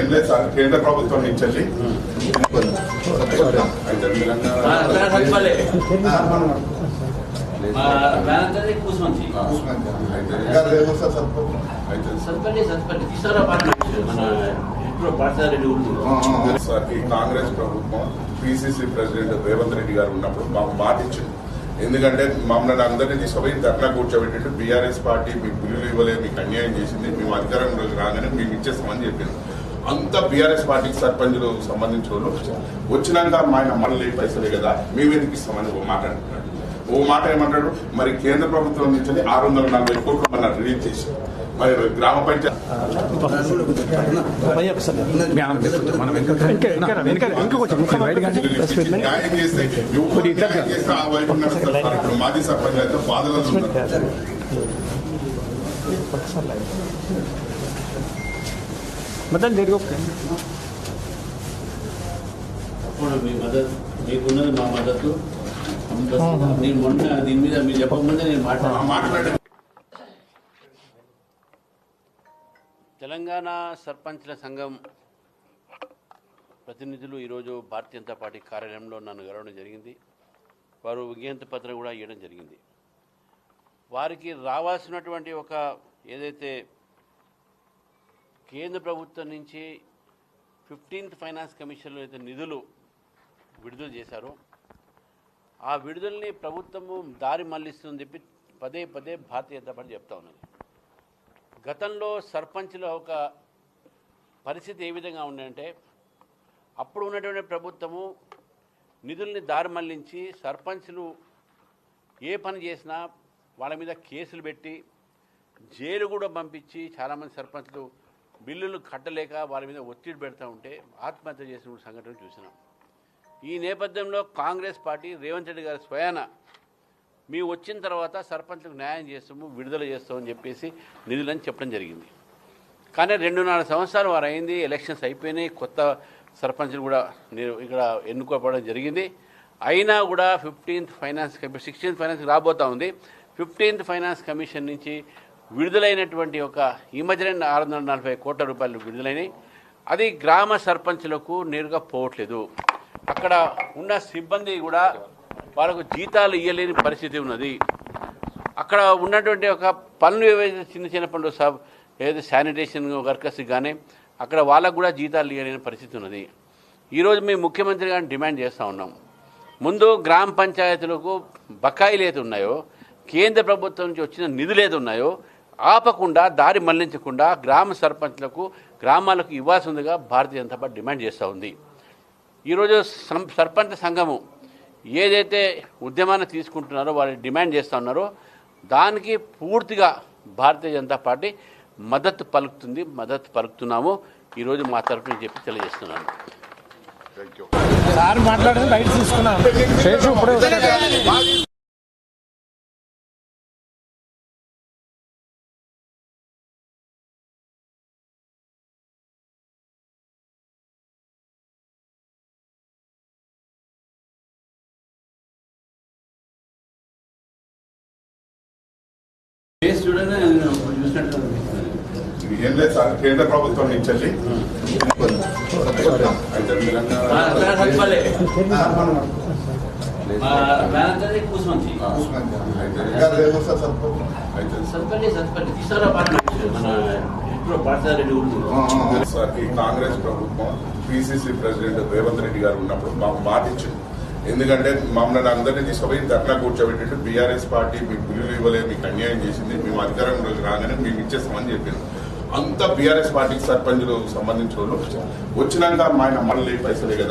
ఏం లేదు సార్, కేంద్ర ప్రభుత్వం నుంచి సార్ ఈ కాంగ్రెస్ ప్రభుత్వం పిసిసి ప్రెసిడెంట్ రేవంత్ రెడ్డి గారు ఉన్నప్పుడు మాకు మాట ఇచ్చింది. ఎందుకంటే మమ్మల్ని అందరినీ తీసుకుపోయి ధర్నా కూర్చోబెట్టిండు. బీఆర్ఎస్ పార్టీ మీకు బిల్లులు ఇవ్వలేదు, మీకు అన్యాయం చేసింది, మేము అధికారంలోకి రాగానే మేము ఇచ్చేస్తామని చెప్పింది. అంతా బీఆర్ఎస్ పార్టీకి సర్పంచులు సంబంధించిన వాళ్ళు వచ్చినాక ఆయన మళ్ళీ పైసలే కదా మేము ఎందుకు ఇస్తామని ఓ మాట అంటున్నాడు. ఓ మాట ఏమంటాడు, మరి కేంద్ర ప్రభుత్వం నుంచి 640 కోట్లు మన రిలీజ్ చేసి మరి గ్రామ పంచాయతీ న్యాయం చేస్తే మాజీ సర్పంచ్ అయితే బాధలు మీకున్నది మా మద్దతు. నేను మొన్న దీని మీద మీరు చెప్పకముందే నేను మాట్లాడాను. తెలంగాణ సర్పంచ్ల సంఘం ప్రతినిధులు ఈరోజు భారతీయ జనతా పార్టీ కార్యాలయంలో నన్ను కలవడం జరిగింది. వారు విజ్ఞప్తి పత్రం కూడా ఇవ్వడం జరిగింది. వారికి రావాల్సినటువంటి ఒక ఏదైతే కేంద్ర ప్రభుత్వం నుంచి 15th ఫైనాన్స్ కమిషన్లో అయితే నిధులు విడుదల చేశారో ఆ విడుదలని ప్రభుత్వము దారి మళ్లిస్తుందని చెప్పి పదే పదే భారతీయ జనతా పార్టీ చెప్తా ఉన్నది. గతంలో సర్పంచ్ల ఒక పరిస్థితి ఏ విధంగా ఉందంటే, అప్పుడు ఉన్నటువంటి ప్రభుత్వము నిధుల్ని దారి మళ్లించి సర్పంచ్లు ఏ పని చేసినా వాళ్ళ మీద కేసులు పెట్టి జైలు కూడా పంపించి చాలామంది సర్పంచ్లు బిల్లులు కట్టలేక వాళ్ళ మీద ఒత్తిడి పెడతా ఉంటే ఆత్మహత్య చేసిన సంఘటన చూసినాం. ఈ నేపథ్యంలో కాంగ్రెస్ పార్టీ రేవంత్ రెడ్డి గారి స్వయాన మేము వచ్చిన తర్వాత సర్పంచ్లకు న్యాయం చేస్తాము, విడుదల చేస్తామని చెప్పేసి నిధులని చెప్పడం జరిగింది. కానీ 2-4 సంవత్సరాలు వారు అయింది, ఎలక్షన్స్ అయిపోయినాయి, కొత్త సర్పంచ్లు కూడా ఇక్కడ ఎన్నుకోవడం జరిగింది. అయినా కూడా 15th finance commission 16th finance రాబోతూ ఉంది. 15th ఫైనాన్స్ కమిషన్ నుంచి విడుదలైనటువంటి ఒక ఈ మధ్యన 640 కోట్ల రూపాయలు విడుదలైనవి. అది గ్రామ సర్పంచ్లకు నేరుగా పోవట్లేదు. అక్కడ ఉన్న సిబ్బంది కూడా వాళ్ళకు జీతాలు ఇవ్వలేని పరిస్థితి ఉన్నది. అక్కడ ఉన్నటువంటి ఒక పనులు ఏవైతే చిన్న చిన్న పనులు ఏదైతే శానిటేషన్ వర్కర్స్కి కానీ అక్కడ వాళ్ళకు కూడా జీతాలు ఇవ్వలేని పరిస్థితి ఉన్నది. ఈరోజు మేము ముఖ్యమంత్రి గారిని డిమాండ్ చేస్తూ ఉన్నాం. ముందు గ్రామ పంచాయతీలకు బకాయిలు ఏది ఉన్నాయో, కేంద్ర ప్రభుత్వం నుంచి వచ్చిన నిధులు ఏది ఉన్నాయో ఆపకుండా, దారి మళ్లించకుండా గ్రామ సర్పంచ్లకు గ్రామాలకు ఇవ్వాల్సిందిగా భారతీయ జనతా పార్టీ డిమాండ్ చేస్తూ ఉంది. ఈరోజు సర్పంచ్ సంఘము ఏదైతే ఉద్యమాన్ని తీసుకుంటున్నారో వాళ్ళు డిమాండ్ చేస్తూ ఉన్నారో దానికి పూర్తిగా భారతీయ జనతా పార్టీ మద్దతు పలుకుతున్నాము. ఈరోజు మా తరఫున చెప్పి తెలియజేస్తున్నాను. సార్ మాట్లాడేది బయట తీసుకున్నాను. ఏం లేదు సార్, కేంద్ర ప్రభుత్వం నుంచి సార్ ఈ కాంగ్రెస్ ప్రభుత్వం పిసిసి ప్రెసిడెంట్ రేవంత్ రెడ్డి గారు ఉన్నప్పుడు మాకు మాట ఇచ్చింది. ఎందుకంటే మమ్మల్ని అందరినీ తీసుకుపోయి ధర్నా కూర్చోబెట్టిండు. బీఆర్ఎస్ పార్టీ మీకు బిల్లులు ఇవ్వలేదు, మీకు అన్యాయం చేసింది, మేము అధికారంలోకి రాగానే మేము ఇచ్చేస్తామని చెప్పింది. అంతా బీఆర్ఎస్ పార్టీకి సర్పంచులు సంబంధించిన వాళ్ళు వచ్చినాక ఆయన మళ్ళీ పైసలే కదా